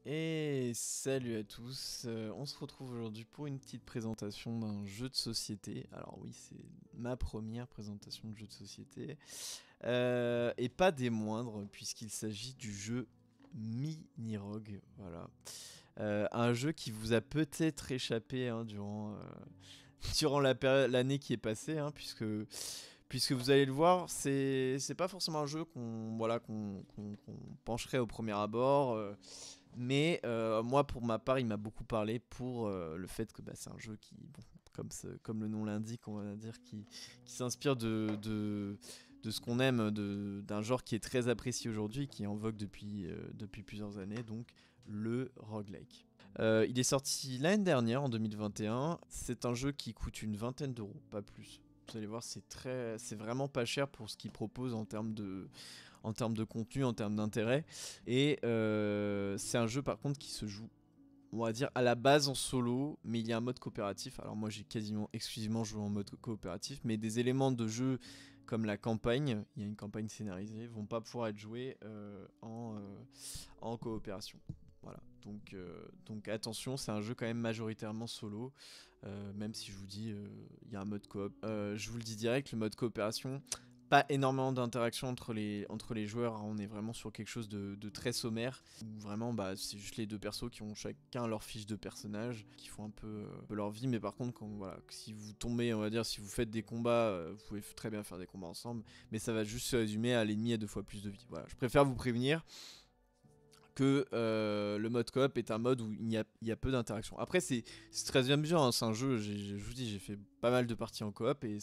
Et salut à tous, on se retrouve aujourd'hui pour une petite présentation d'un jeu de société. Alors oui, c'est ma première présentation de jeu de société. Et pas des moindres, puisqu'il s'agit du jeu Mini Rogue. Voilà. Un jeu qui vous a peut-être échappé durant l'année qui est passée, puisque vous allez le voir, c'est pas forcément un jeu qu'on pencherait au premier abord. Mais moi, pour ma part, il m'a beaucoup parlé pour le fait que c'est un jeu qui, bon, comme le nom l'indique, on va dire, qui s'inspire de ce qu'on aime, d'un genre qui est très apprécié aujourd'hui, qui est en vogue depuis plusieurs années, donc le roguelike. Il est sorti l'année dernière, en 2021. C'est un jeu qui coûte une vingtaine d'euros, pas plus. Vous allez voir, c'est vraiment pas cher pour ce qu'il propose en termes de contenu, en termes d'intérêt. Et c'est un jeu par contre qui se joue, on va dire, à la base en solo, mais il y a un mode coopératif. Alors moi j'ai quasiment exclusivement joué en mode coopératif, mais des éléments de jeu comme la campagne, il y a une campagne scénarisée, vont pas pouvoir être joués en coopération. Voilà, donc attention, c'est un jeu quand même majoritairement solo, même si je vous dis, il y a un mode coop. Je vous le dis direct, le mode coopération, pas énormément d'interaction entre les joueurs, on est vraiment sur quelque chose de très sommaire, où vraiment c'est juste les deux persos qui ont chacun leur fiche de personnage, qui font un peu leur vie, mais par contre, si vous tombez, on va dire, si vous faites des combats, vous pouvez très bien faire des combats ensemble, mais ça va juste se résumer à l'ennemi a deux fois plus de vie. Voilà, je préfère vous prévenir que le mode coop est un mode où il y a peu d'interaction. Après, c'est très amusant, hein, c'est un jeu, je vous dis, j'ai fait pas mal de parties en coop et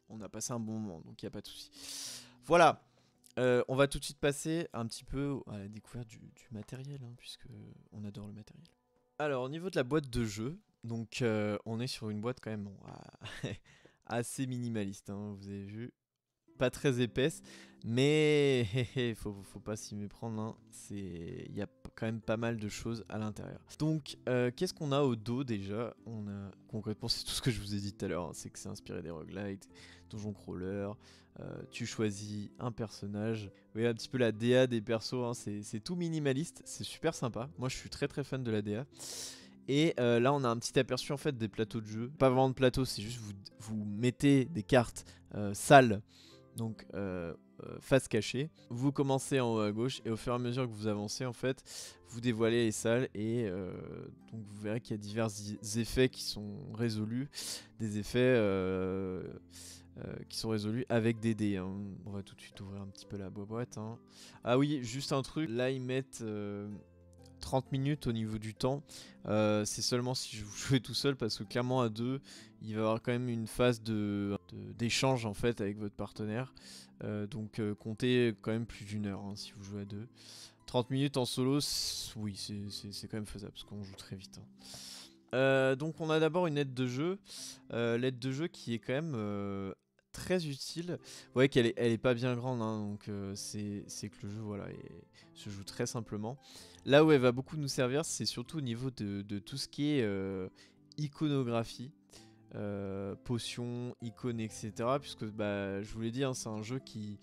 on a passé un bon moment, donc il n'y a pas de souci. Voilà, on va tout de suite passer un petit peu à la découverte du matériel, puisque on adore le matériel. Alors, au niveau de la boîte de jeu, donc on est sur une boîte quand même assez minimaliste, vous avez vu, pas très épaisse, mais faut pas s'y méprendre, il y a quand même pas mal de choses à l'intérieur. Donc qu'est-ce qu'on a au dos déjà? On a concrètement, c'est tout ce que je vous ai dit tout à l'heure, c'est que c'est inspiré des roguelites, donjon crawler, tu choisis un personnage, vous voyez un petit peu la DA des persos, c'est tout minimaliste, c'est super sympa, moi je suis très très fan de la DA. Et là on a un petit aperçu en fait des plateaux de jeu, pas vraiment de plateau, c'est juste vous mettez des cartes sales, donc face cachée. Vous commencez en haut à gauche et au fur et à mesure que vous avancez, en fait, vous dévoilez les salles et donc vous verrez qu'il y a divers effets qui sont résolus, des effets qui sont résolus avec des dés. On va tout de suite ouvrir un petit peu la boîte. Ah oui, juste un truc, là ils mettent 30 minutes au niveau du temps, c'est seulement si vous jouez tout seul, parce que clairement à deux il va y avoir quand même une phase d'échange en fait avec votre partenaire, donc comptez quand même plus d'une heure si vous jouez à deux. 30 minutes en solo, oui c'est quand même faisable parce qu'on joue très vite. Donc on a d'abord une aide de jeu, l'aide de jeu qui est quand même très utile. Vous voyez qu'elle est pas bien grande, donc c'est que le jeu se joue très simplement. Là où elle va beaucoup nous servir, c'est surtout au niveau de tout ce qui est iconographie, potions, icônes, etc. Puisque je vous l'ai dit, c'est un jeu qui,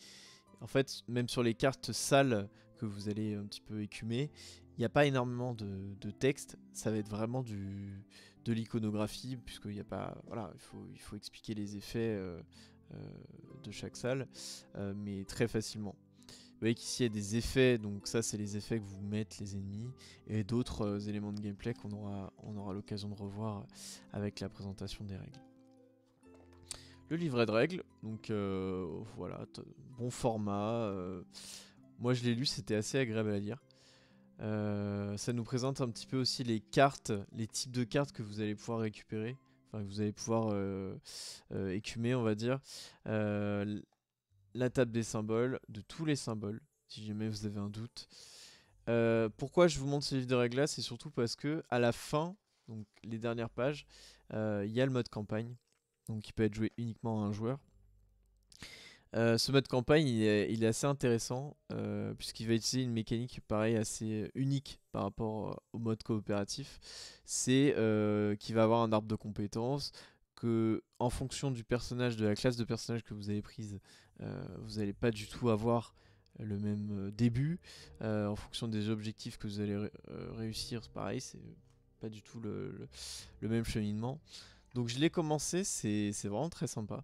en fait, même sur les cartes sales que vous allez un petit peu écumer, il n'y a pas énormément de texte, ça va être vraiment de l'iconographie, puisqu'il n'y a pas, voilà, il faut expliquer les effets de chaque salle, mais très facilement. Vous voyez qu'ici il y a des effets, donc ça c'est les effets que vous mettent les ennemis, et d'autres éléments de gameplay qu'on aura l'occasion de revoir avec la présentation des règles. Le livret de règles, donc voilà, bon format. Moi je l'ai lu, c'était assez agréable à lire. Ça nous présente un petit peu aussi les cartes, les types de cartes que vous allez pouvoir récupérer, enfin que vous allez pouvoir écumer, on va dire. La table des symboles, de tous les symboles, si jamais vous avez un doute. Pourquoi je vous montre ce livre de règles là, c'est surtout parce que à la fin, donc les dernières pages, il y a le mode campagne, donc qui peut être joué uniquement à un joueur. Ce mode campagne il est assez intéressant, puisqu'il va utiliser une mécanique pareil assez unique par rapport au mode coopératif. C'est qu'il va avoir un arbre de compétences, que en fonction du personnage, de la classe de personnage que vous avez prise, vous n'allez pas du tout avoir début. En fonction des objectifs que vous allez réussir, c'est pareil, c'est pas du tout le même cheminement. Donc je l'ai commencé, c'est vraiment très sympa.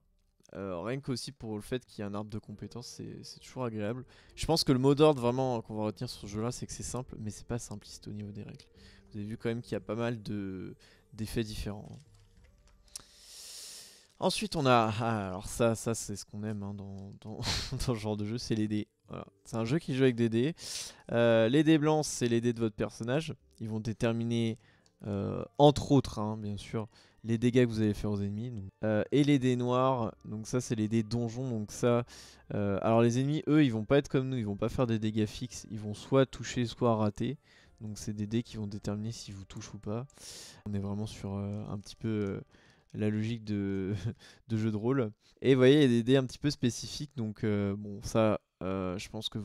Rien qu'aussi pour le fait qu'il y a un arbre de compétences, c'est toujours agréable. Je pense que le mot d'ordre vraiment qu'on va retenir sur ce jeu là, c'est que c'est simple, mais c'est pas simpliste au niveau des règles. Vous avez vu quand même qu'il y a pas mal d'effets différents. Ensuite on a, alors ça c'est ce qu'on aime hein, dans ce genre de jeu, c'est les dés. Voilà. C'est un jeu qui joue avec des dés. Les dés blancs c'est les dés de votre personnage. Ils vont déterminer entre autres hein, bien sûr les dégâts que vous allez faire aux ennemis. Donc, et les dés noirs, donc ça c'est les dés donjons. Donc ça, alors les ennemis eux ils vont pas être comme nous, ils vont pas faire des dégâts fixes, ils vont soit toucher soit rater. Donc c'est des dés qui vont déterminer si vous touchez ou pas. On est vraiment sur un petit peu la logique de jeu de rôle. Et vous voyez il y a des dés un petit peu spécifiques. Donc bon ça je pense que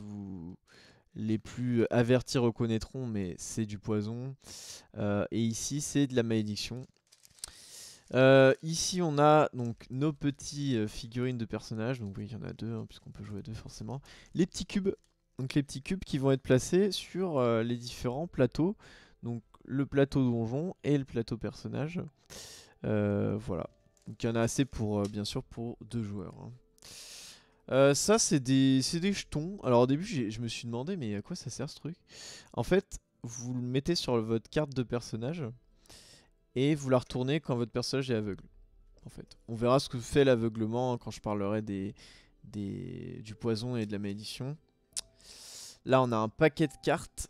les plus avertis reconnaîtront, mais c'est du poison. Et ici c'est de la malédiction. Ici on a donc nos petits figurines de personnages, donc oui il y en a deux hein, puisqu'on peut jouer à deux forcément. Les petits cubes, donc les petits cubes qui vont être placés sur les différents plateaux, donc le plateau donjon et le plateau personnage. Voilà, donc il y en a assez pour bien sûr pour 2 joueurs. Hein. Ça c'est des jetons. Alors au début je me suis demandé mais à quoi ça sert ce truc. En fait vous le mettez sur votre carte de personnage. Et vous la retournez quand votre personnage est aveugle. En fait, on verra ce que fait l'aveuglement quand je parlerai du poison et de la malédiction. Là, on a un paquet de cartes.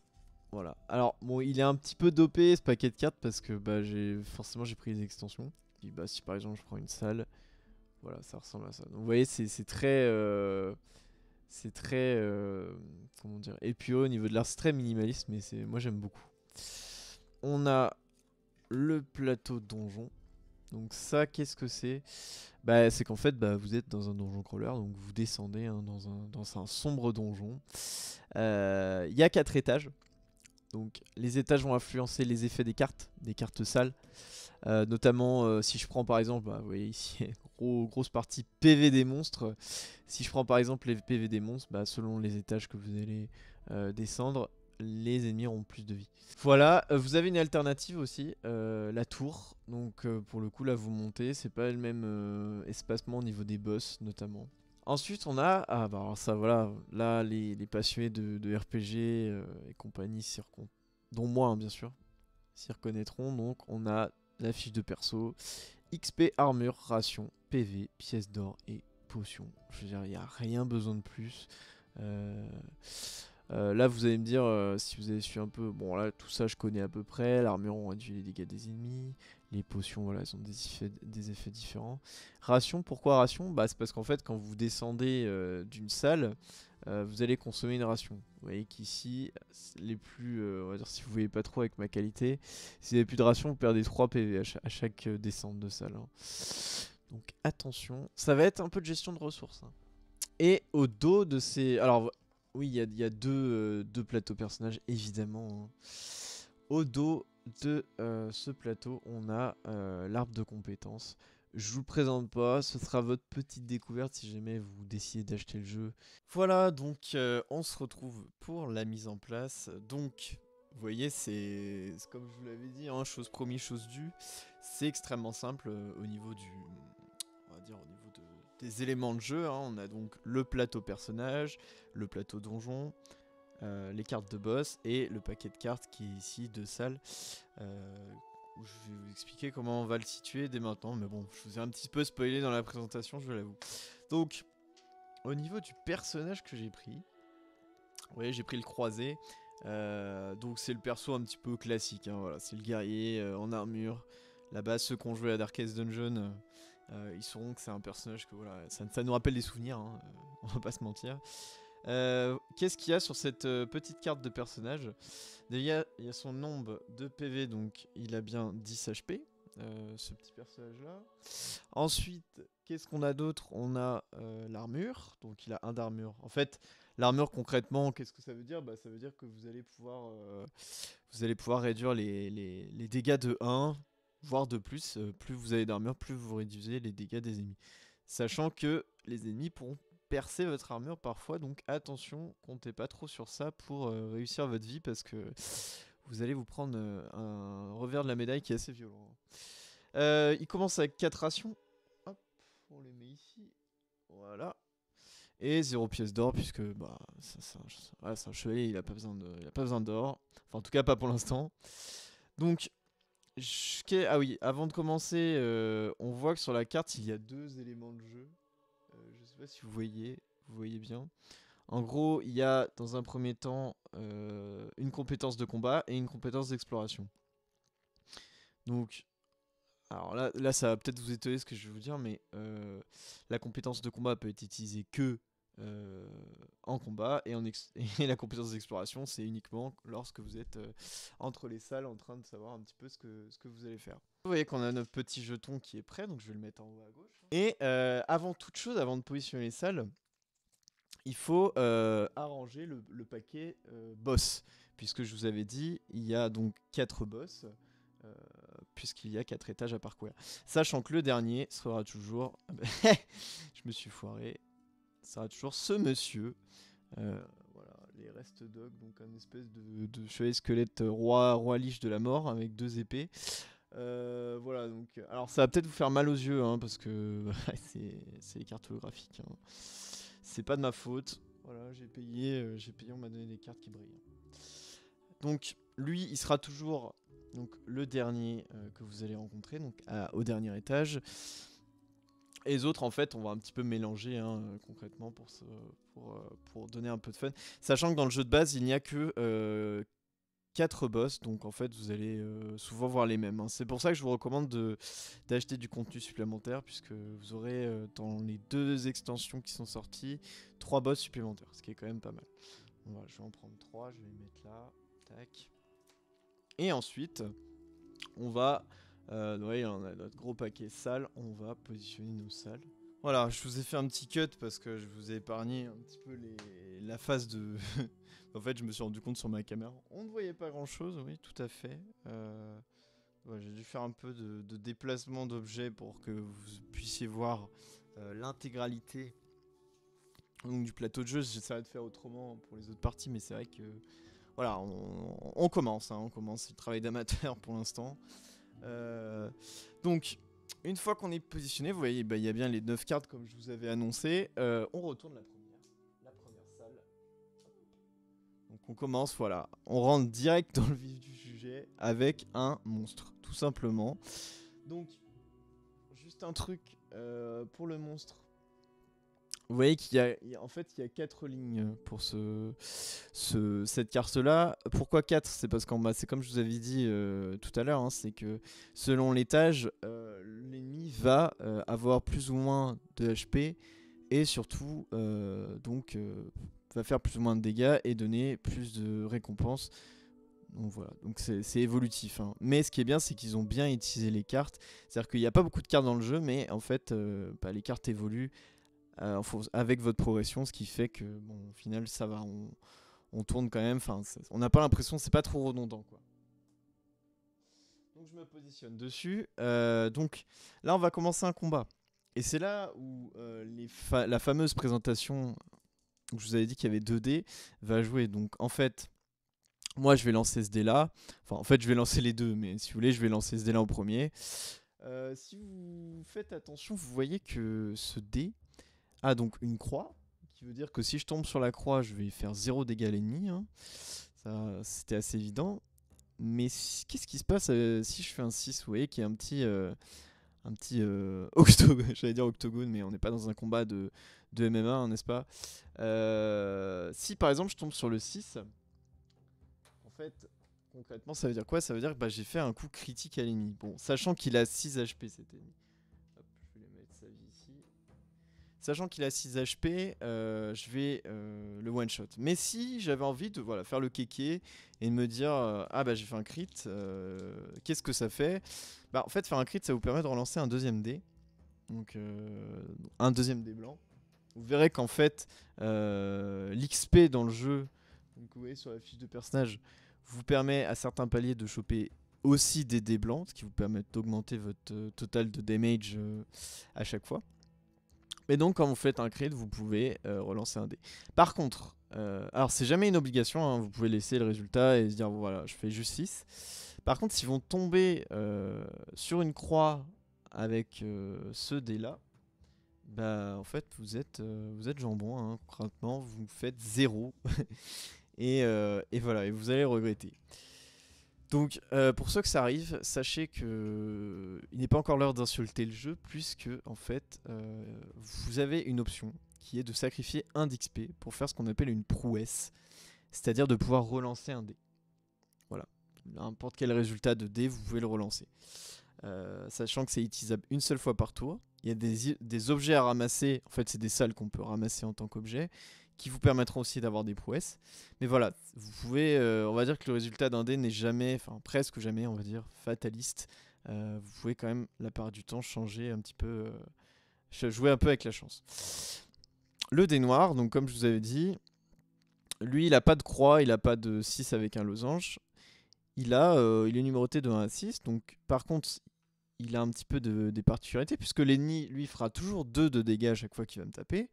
Voilà. Alors, bon, il est un petit peu dopé ce paquet de cartes parce que bah, forcément j'ai pris les extensions. Puis, bah, si par exemple je prends une salle, voilà, ça ressemble à ça. Donc, vous voyez, c'est très, comment dire, épuré au niveau de l'art. C'est très minimaliste, mais moi j'aime beaucoup. On a le plateau donjon. Donc ça, qu'est-ce que c'est? Bah, c'est qu'en fait, bah, vous êtes dans un donjon crawler, donc vous descendez hein, dans un sombre donjon. Il y a 4 étages. Donc les étages vont influencer les effets des cartes sales. Notamment si je prends par exemple, bah, vous voyez ici, grosse partie PV des monstres. Si je prends par exemple les PV des monstres, bah, selon les étages que vous allez descendre, les ennemis auront plus de vie. Voilà, vous avez une alternative aussi, la tour. Donc pour le coup là vous montez, c'est pas le même espacement au niveau des boss notamment. Ensuite on a, ah bah alors ça voilà, là les passionnés de RPG et compagnie dont moi hein, bien sûr, s'y reconnaîtront. Donc on a la fiche de perso, XP, armure, ration, PV, pièces d'or et potions. Je veux dire, il n'y a rien besoin de plus. Là vous allez me dire si vous avez su un peu, bon là tout ça je connais à peu près, l'armure on réduit les dégâts des ennemis, les potions voilà elles ont des effets différents. Ration, pourquoi ration? Bah c'est parce qu'en fait quand vous descendez d'une salle, vous allez consommer une ration. Vous voyez qu'ici, les plus, on va dire si vous voyez pas trop avec ma qualité, si vous n'avez plus de ration vous perdez 3 PV à chaque descente de salle. Hein. Donc attention, ça va être un peu de gestion de ressources. Hein. Et au dos de ces... Alors oui, il y a deux plateaux personnages, évidemment. Hein. Au dos de ce plateau, on a l'arbre de compétences. Je vous le présente pas, ce sera votre petite découverte si jamais vous décidez d'acheter le jeu. Voilà, donc on se retrouve pour la mise en place. Donc, vous voyez, c'est comme je vous l'avais dit, hein, chose promise, chose due. C'est extrêmement simple au niveau on va dire au niveau des éléments de jeu. Hein. On a donc le plateau personnage, le plateau donjon, les cartes de boss et le paquet de cartes qui est ici de salles. Où je vais vous expliquer comment on va le situer dès maintenant. Mais bon, je vous ai un petit peu spoilé dans la présentation, je l'avoue. Donc, au niveau du personnage que j'ai pris, vous voyez, j'ai pris le croisé. Donc c'est le perso un petit peu classique. Hein, voilà. C'est le guerrier en armure. Là-bas, ceux qui ont joué à Darkest Dungeon, ils sauront que c'est un personnage que voilà, ça nous rappelle des souvenirs. Hein, on va pas se mentir. Qu'est-ce qu'il y a sur cette petite carte de personnage? Déjà, il y a son nombre de PV, donc il a bien 10 HP, ce petit personnage-là. Ensuite, qu'est-ce qu'on a d'autre? On a l'armure, donc il a 1 d'armure. En fait, l'armure, concrètement, qu'est-ce que ça veut dire? Bah, ça veut dire que vous allez pouvoir réduire les dégâts de 1, voire de plus. Plus vous avez d'armure, plus vous réduisez les dégâts des ennemis. Sachant que les ennemis pourront percer votre armure parfois, donc attention, comptez pas trop sur ça pour réussir votre vie parce que vous allez vous prendre un revers de la médaille qui est assez violent. Il commence avec 4 rations. Hop, on les met ici. Voilà. Et 0 pièce d'or puisque bah, c'est un chevalier, il a pas besoin d'or. Enfin en tout cas pas pour l'instant. Donc, ah oui, avant de commencer, on voit que sur la carte il y a 2 éléments de jeu. Je sais pas si vous voyez bien. En gros, il y a dans un premier temps une compétence de combat et une compétence d'exploration. Donc, alors là ça va peut-être vous étonner ce que je vais vous dire, mais la compétence de combat peut être utilisée que en combat et et la compétence d'exploration c'est uniquement lorsque vous êtes entre les salles en train de savoir un petit peu ce que vous allez faire. Vous voyez qu'on a notre petit jeton qui est prêt, donc je vais le mettre en haut à gauche. Et avant toute chose, avant de positionner les salles, il faut arranger le paquet boss, puisque je vous avais dit, il y a donc 4 boss, puisqu'il y a 4 étages à parcourir. Sachant que le dernier sera toujours... je me suis foiré. Sera toujours ce monsieur. Voilà, les restes d'Og, donc un espèce de chevalier squelette roi liche de la mort avec 2 épées. Voilà, donc... Alors ça va peut-être vous faire mal aux yeux, hein, parce que c'est les cartes holographiques. Hein. C'est pas de ma faute. Voilà, j'ai payé, on m'a donné des cartes qui brillent. Donc lui, il sera toujours donc, le dernier que vous allez rencontrer, donc au dernier étage. Et les autres, en fait, on va un petit peu mélanger concrètement pour donner un peu de fun. Sachant que dans le jeu de base, il n'y a que 4 boss, donc en fait, vous allez souvent voir les mêmes. Hein. C'est pour ça que je vous recommande d'acheter du contenu supplémentaire, puisque vous aurez dans les 2 extensions qui sont sorties, 3 boss supplémentaires, ce qui est quand même pas mal. Voilà, je vais en prendre 3, je vais les mettre là. Tac. Et ensuite, on va... ouais, on a notre gros paquet salles, on va positionner nos salles. Voilà, je vous ai fait un petit cut parce que je vous ai épargné un petit peu la phase de... En fait, je me suis rendu compte sur ma caméra, on ne voyait pas grand chose, oui, tout à fait. Ouais, j'ai dû faire un peu de déplacement d'objets pour que vous puissiez voir l'intégralité du plateau de jeu. J'essaierai de faire autrement pour les autres parties, mais c'est vrai que... Voilà, on commence, hein, on commence, c'est le travail d'amateur pour l'instant. Donc, une fois qu'on est positionné, vous voyez, bah, y a bien les 9 cartes comme je vous avais annoncé. On retourne la première salle. Donc on commence, voilà, on rentre direct dans le vif du sujet avec un monstre, tout simplement. Donc, juste un truc pour le monstre. Vous voyez qu'il y a, en fait, il y a 4 lignes pour cette carte-là. Pourquoi 4? C'est parce qu'en bas, c'est comme je vous avais dit tout à l'heure, hein, c'est que selon l'étage, l'ennemi va avoir plus ou moins de HP et surtout va faire plus ou moins de dégâts et donner plus de récompenses. Donc voilà, donc c'est évolutif. Hein. Mais ce qui est bien, c'est qu'ils ont bien utilisé les cartes. C'est-à-dire qu'il n'y a pas beaucoup de cartes dans le jeu, mais en fait, les cartes évoluent. Avec votre progression, ce qui fait que bon, au final ça va, on tourne quand même, on n'a pas l'impression, c'est pas trop redondant quoi. Donc je me positionne dessus, donc là on va commencer un combat, et c'est là où la fameuse présentation où je vous avais dit qu'il y avait 2 dés va jouer. Donc en fait, moi je vais lancer ce dé là, enfin en fait je vais lancer les deux, mais si vous voulez je vais lancer ce dé là en premier. Si vous faites attention, vous voyez que ce dé donc une croix, qui veut dire que si je tombe sur la croix, je vais faire 0 dégâts à l'ennemi. Hein. Ça, c'était assez évident. Mais qu'est-ce qui se passe si je fais un 6? Vous voyez qu'il y a un petit octogone, j'allais dire octogone, mais on n'est pas dans un combat de MMA, hein, n'est-ce pas? Si par exemple je tombe sur le 6, en fait, concrètement, ça veut dire quoi? Ça veut dire que j'ai fait un coup critique à l'ennemi. Bon, sachant qu'il a 6 HP cet ennemi. Hop, je vais mettre sa vie ici. Sachant qu'il a 6 HP, je vais le one shot. Mais si j'avais envie de faire le kéké et de me dire j'ai fait un crit, qu'est-ce que ça fait? En fait, faire un crit, ça vous permet de relancer un deuxième dé. Donc un deuxième dé blanc. Vous verrez qu'en fait, l'XP dans le jeu, donc vous voyez sur la fiche de personnage, vous permet à certains paliers de choper aussi des dés blancs, ce qui vous permet d'augmenter votre total de damage à chaque fois. Mais donc quand vous faites un crit, vous pouvez relancer un dé. Par contre, alors c'est jamais une obligation, hein, vous pouvez laisser le résultat et se dire bon, voilà, je fais juste 6. Par contre, si vont tomber sur une croix avec ce dé là, bah en fait vous êtes jambon, hein, concrètement vous faites 0. et voilà, et vous allez regretter. Donc, pour ceux que ça arrive, sachez que il n'est pas encore l'heure d'insulter le jeu, puisque en fait, vous avez une option qui est de sacrifier un d'XP pour faire ce qu'on appelle une prouesse, c'est-à-dire de pouvoir relancer un dé. Voilà, n'importe quel résultat de dé, vous pouvez le relancer. Sachant que c'est utilisable une seule fois par tour. Il y a des objets à ramasser, en fait c'est des salles qu'on peut ramasser en tant qu'objet, qui vous permettront aussi d'avoir des prouesses. Mais voilà, vous pouvez, on va dire que le résultat d'un dé n'est jamais, enfin presque jamais, on va dire, fataliste. Vous pouvez quand même, la part du temps, changer un petit peu, jouer un peu avec la chance. Le dé noir, donc comme je vous avais dit, lui il n'a pas de croix, il n'a pas de 6 avec un losange. Il est numéroté de 1 à 6, donc par contre, il a un petit peu des particularités, puisque l'ennemi, lui, fera toujours 2 de dégâts à chaque fois qu'il va me taper.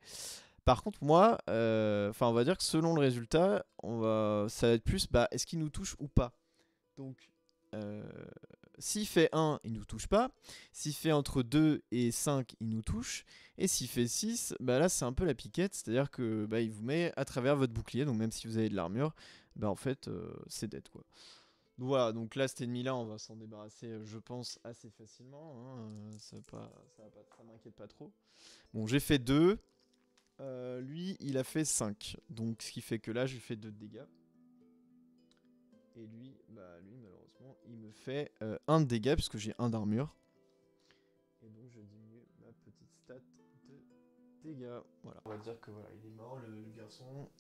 Par contre, moi, on va dire que selon le résultat, ça va être plus, est-ce qu'il nous touche ou pas. Donc, s'il fait 1, il nous touche pas. S'il fait entre 2 et 5, il nous touche. Et s'il fait 6, là, c'est un peu la piquette, c'est-à-dire que il vous met à travers votre bouclier, donc même si vous avez de l'armure, en fait, c'est dead, quoi. Donc voilà, donc là, cet ennemi-là, on va s'en débarrasser, je pense, assez facilement. Hein, ça m'inquiète pas trop. Bon, j'ai fait 2. Lui, il a fait 5. Donc, ce qui fait que là, je lui fais 2 de dégâts. Et lui, malheureusement, il me fait 1 de dégâts, puisque j'ai 1 d'armure. Et donc, je diminue ma petite stat de dégâts. Voilà. On va dire que voilà, il est mort, le garçon.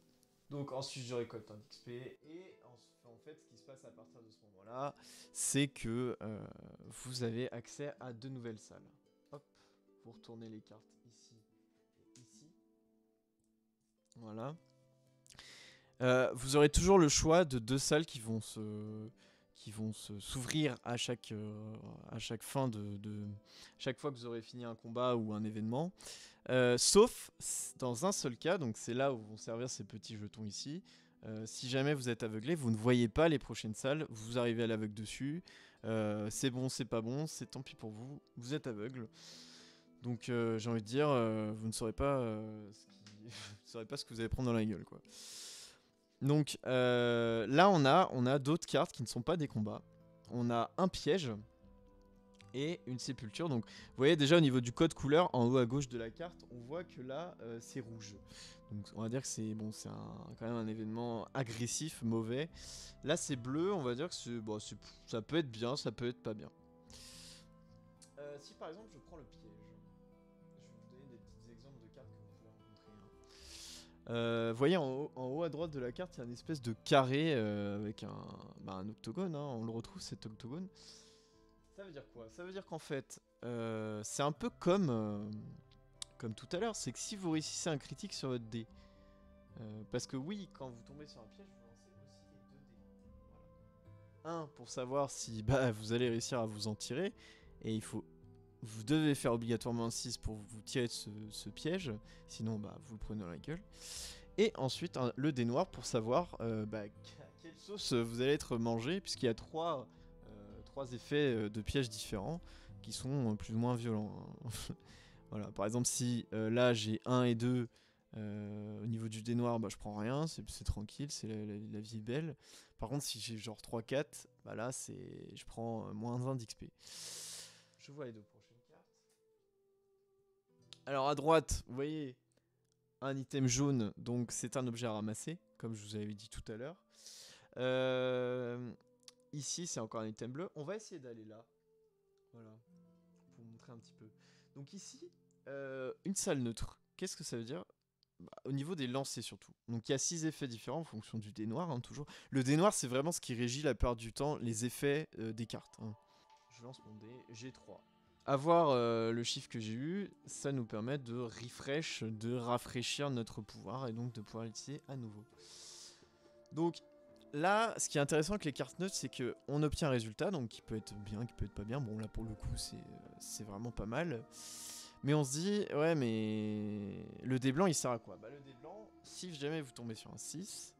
Donc, ensuite, je récolte un XP. Et en fait, ce qui se passe à partir de ce moment-là, c'est que vous avez accès à 2 nouvelles salles. Hop, vous retournez les cartes ici et ici. Voilà. Vous aurez toujours le choix de 2 salles qui vont s'ouvrir à chaque fin chaque fois que vous aurez fini un combat ou un événement. Sauf dans un seul cas, donc c'est là où vont servir ces petits jetons ici. Si jamais vous êtes aveuglé, vous ne voyez pas les prochaines salles, vous arrivez à l'aveugle dessus. C'est bon, c'est pas bon, c'est tant pis pour vous, vous êtes aveugle. Donc j'ai envie de dire, vous ne saurez pas, vous saurez pas ce que vous allez prendre dans la gueule, quoi. Donc là on a d'autres cartes qui ne sont pas des combats. On a un piège et une sépulture. Donc vous voyez déjà au niveau du code couleur en haut à gauche de la carte, on voit que là c'est rouge. Donc on va dire que c'est quand même un événement agressif, mauvais. Là c'est bleu, on va dire que ça peut être bien, ça peut être pas bien. Si par exemple je prends le piège, je vais vous donner des petits exemples de cartes que vous pouvez rencontrer. Vous voyez en haut à droite de la carte, il y a une espèce de carré avec un octogone, hein, on le retrouve cet octogone. Ça veut dire quoi? Ça veut dire qu'en fait, c'est un peu comme tout à l'heure, c'est que si vous réussissez un critique sur votre dé, parce que oui, quand vous tombez sur un piège, vous lancez aussi les 2 dés. Voilà. Un, pour savoir si vous allez réussir à vous en tirer, et vous devez faire obligatoirement un 6 pour vous tirer de ce piège, sinon vous le prenez dans la gueule. Et ensuite le dé noir pour savoir à quelle sauce vous allez être mangé, puisqu'il y a 3 effets de pièges différents qui sont plus ou moins violents. Voilà, par exemple si là j'ai 1 et 2 au niveau du dé noir, je prends rien, c'est tranquille, c'est la vie est belle. Par contre si j'ai genre 3-4, là je prends moins 1 d'XP. Je vois les 2 prochaines cartes. Alors à droite, vous voyez un item jaune, donc c'est un objet à ramasser, comme je vous avais dit tout à l'heure. Ici, c'est encore un item bleu. On va essayer d'aller là. Voilà, pour vous montrer un petit peu. Donc ici, une salle neutre. Qu'est-ce que ça veut dire? Au niveau des lancers surtout. Donc il y a 6 effets différents en fonction du dé noir, hein, toujours. Le dé noir, c'est vraiment ce qui régit la plupart du temps les effets des cartes. Hein. Je lance mon dé, j'ai 3. Avoir le chiffre que j'ai eu, ça nous permet de refresh, de rafraîchir notre pouvoir et donc de pouvoir l'utiliser à nouveau. Donc là, ce qui est intéressant avec les cartes neutres, c'est qu'on obtient un résultat, donc qui peut être bien, qui peut être pas bien. Bon là pour le coup, c'est vraiment pas mal. Mais on se dit, ouais, mais le dé blanc, il sert à quoi? Bah, le dé blanc, si jamais vous tombez sur un 6,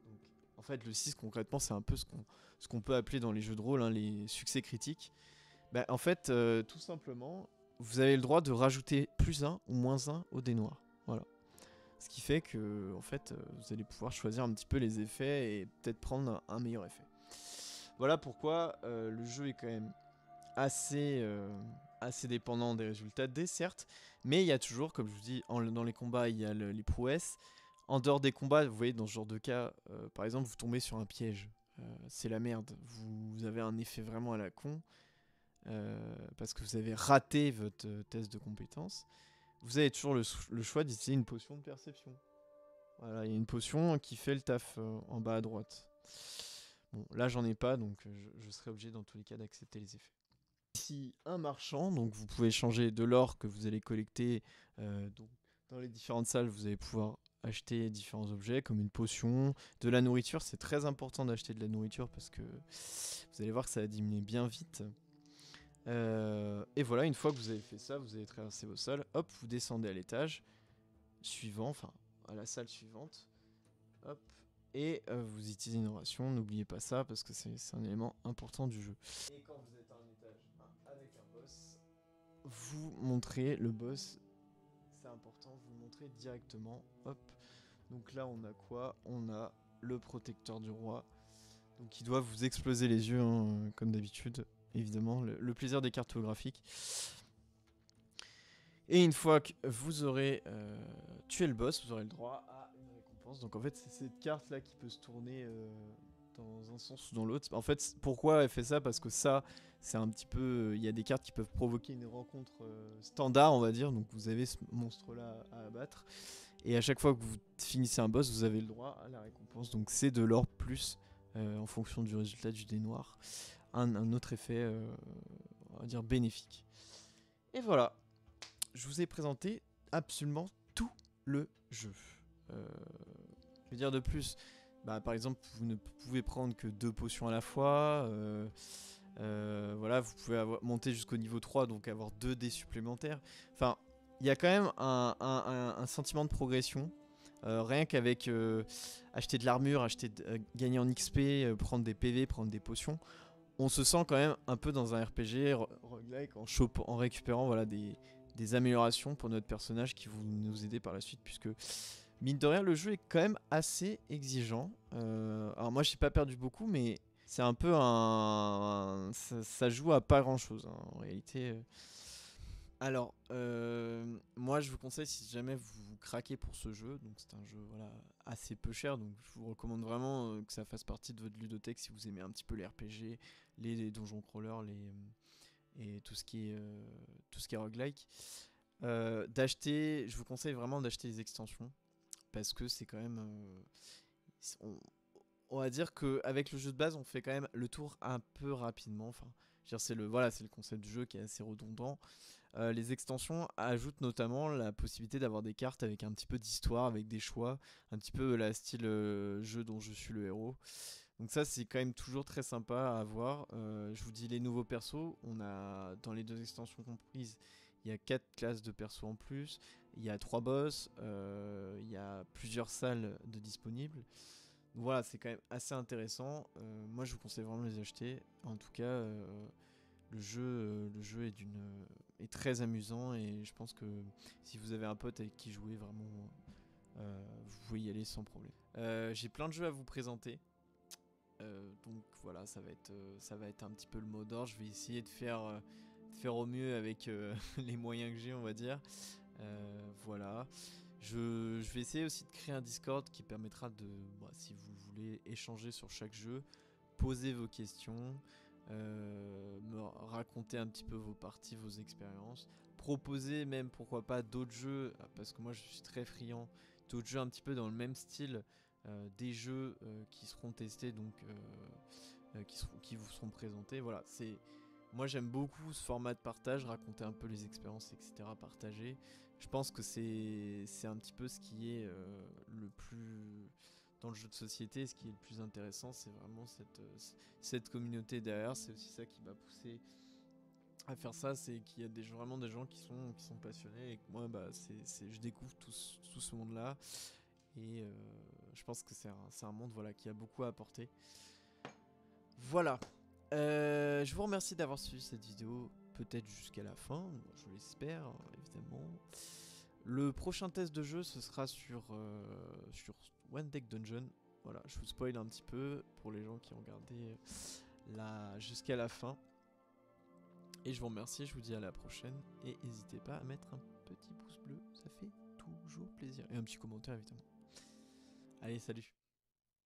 donc, en fait, le 6, concrètement, c'est un peu ce qu'on peut appeler dans les jeux de rôle, hein, les succès critiques. Bah, en fait, tout simplement, vous avez le droit de rajouter +1 ou -1 au dé noir. Voilà. Ce qui fait que, en fait, vous allez pouvoir choisir un petit peu les effets et peut-être prendre un meilleur effet. Voilà pourquoi le jeu est quand même assez dépendant des résultats de dés, certes, mais il y a toujours, comme je vous dis, dans les combats, il y a les prouesses. En dehors des combats, vous voyez, dans ce genre de cas, par exemple, vous tombez sur un piège. C'est la merde. Vous avez un effet vraiment à la con, parce que vous avez raté votre test de compétence. Vous avez toujours le choix d'utiliser une potion de perception. Voilà, il y a une potion qui fait le taf en bas à droite. Bon, là j'en ai pas, donc je serai obligé dans tous les cas d'accepter les effets. Ici un marchand, donc vous pouvez changer de l'or que vous allez collecter. Donc, dans les différentes salles, vous allez pouvoir acheter différents objets comme une potion, de la nourriture. C'est très important d'acheter de la nourriture parce que vous allez voir que ça va diminuer bien vite. Et voilà, une fois que vous avez fait ça, vous allez traverser vos salles. Hop, vous descendez à l'étage suivant, enfin à la salle suivante. Hop. Et vous utilisez une ration, n'oubliez pas ça parce que c'est un élément important du jeu. Et quand vous êtes à un étage avec un boss, vous montrez le boss, c'est important, vous le montrez directement. Hop. Donc là on a quoi? On a le protecteur du roi. Donc il doit vous exploser les yeux hein, comme d'habitude. Évidemment, le plaisir des cartographiques. Et une fois que vous aurez tué le boss, vous aurez le droit à une récompense. Donc en fait, c'est cette carte là qui peut se tourner dans un sens ou dans l'autre. En fait, pourquoi elle fait ça? Parce que ça, c'est un petit peu. Il y a des cartes qui peuvent provoquer une rencontre standard, on va dire. Donc vous avez ce monstre là à abattre. Et à chaque fois que vous finissez un boss, vous avez le droit à la récompense. Donc c'est de l'or plus en fonction du résultat du dé noir. Un autre effet, on va dire, bénéfique. Et voilà. Je vous ai présenté absolument tout le jeu. Je vais dire de plus, par exemple, vous ne pouvez prendre que 2 potions à la fois. Voilà, vous pouvez monter jusqu'au niveau 3, donc avoir 2 dés supplémentaires. Enfin, il y a quand même un sentiment de progression. Rien qu'avec acheter de l'armure, gagner en XP, prendre des PV, prendre des potions, on se sent quand même un peu dans un RPG roguelike en récupérant voilà, des améliorations pour notre personnage qui vont nous aider par la suite, puisque mine de rien le jeu est quand même assez exigeant. Alors moi j'ai pas perdu beaucoup, mais c'est un peu ça joue à pas grand chose hein, en réalité. Alors moi je vous conseille, si jamais vous craquez pour ce jeu, donc c'est un jeu voilà, assez peu cher, donc je vous recommande vraiment que ça fasse partie de votre ludothèque si vous aimez un petit peu les RPG, les donjons crawlers, et tout ce qui est roguelike. Je vous conseille vraiment d'acheter les extensions parce que c'est quand même on va dire qu'avec le jeu de base on fait quand même le tour un peu rapidement. Enfin, je veux dire, c'est le concept du jeu qui est assez redondant. Les extensions ajoutent notamment la possibilité d'avoir des cartes avec un petit peu d'histoire, avec des choix, un petit peu la style jeu dont je suis le héros. Donc ça c'est quand même toujours très sympa à avoir. Je vous dis les nouveaux persos, on a dans les 2 extensions comprises, il y a 4 classes de persos en plus, il y a 3 boss, il y a plusieurs salles de disponibles. Donc voilà, c'est quand même assez intéressant. Moi je vous conseille vraiment de les acheter. En tout cas, le jeu est très amusant et je pense que si vous avez un pote avec qui jouer vraiment, vous pouvez y aller sans problème. J'ai plein de jeux à vous présenter. Donc voilà, ça va être un petit peu le mot d'ordre. Je vais essayer de faire au mieux avec les moyens que j'ai, on va dire. Voilà. Je vais essayer aussi de créer un Discord qui permettra si vous voulez échanger sur chaque jeu, poser vos questions, me raconter un petit peu vos parties, vos expériences, proposer même pourquoi pas d'autres jeux, parce que moi je suis très friand, d'autres jeux un petit peu dans le même style, des jeux qui seront testés, donc qui vous seront présentés. Voilà, moi j'aime beaucoup ce format de partage, raconter un peu les expériences, etc., partager. Je pense que c'est un petit peu ce qui est le plus dans le jeu de société, ce qui est le plus intéressant, c'est vraiment cette communauté derrière. C'est aussi ça qui m'a poussé à faire ça, c'est qu'il y a vraiment des gens qui sont passionnés, et que moi, bah, je découvre tout ce monde-là, et je pense que c'est un monde, voilà, qui a beaucoup à apporter. Voilà. Je vous remercie d'avoir suivi cette vidéo, peut-être jusqu'à la fin, je l'espère, évidemment. Le prochain test de jeu, ce sera sur One Deck Dungeon. Voilà, je vous spoil un petit peu pour les gens qui ont regardé jusqu'à la fin. Et je vous remercie, je vous dis à la prochaine. Et n'hésitez pas à mettre un petit pouce bleu, ça fait toujours plaisir. Et un petit commentaire, évidemment. Allez, salut!